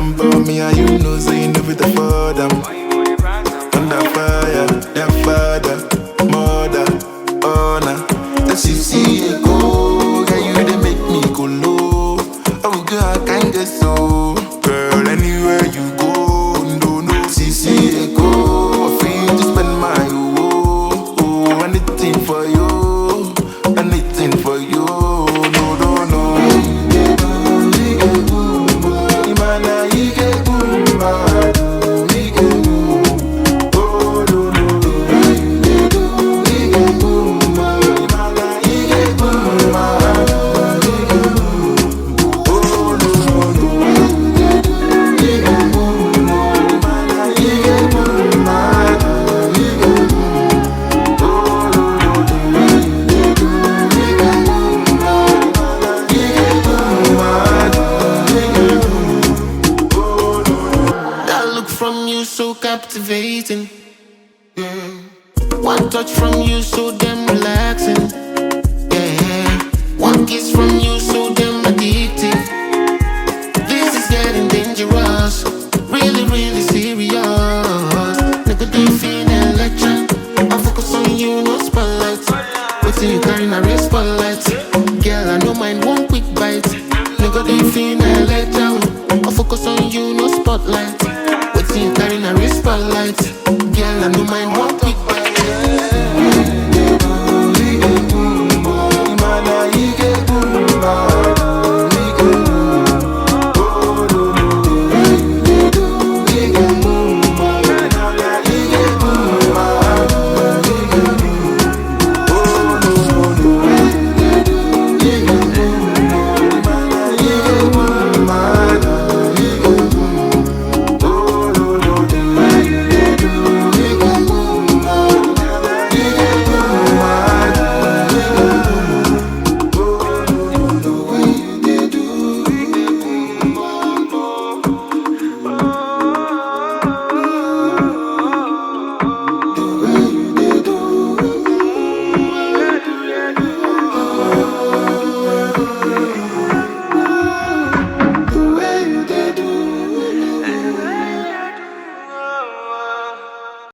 them for me, and you know, say you know with the for them. Under fire, their father, mother, honor. As you see it go, yeah, you they make me go low. Oh girl, I can't get so. Girl, anywhere you go, no, see it go. I feel to spend my anything for you, anything for you. Captivating, yeah. One touch from you so damn relaxing, yeah. One kiss from you so damn addictive. This is getting dangerous, really, really serious. Nigga, do you feel the electric? I focus on you, no spotlight. Waiting you carrying a real spotlight. Girl, I don't mind one quick bite. Nigga, do you feel the electric? I focus on you, no spotlight. You carrying a wrist spotlight. Girl, I don't mind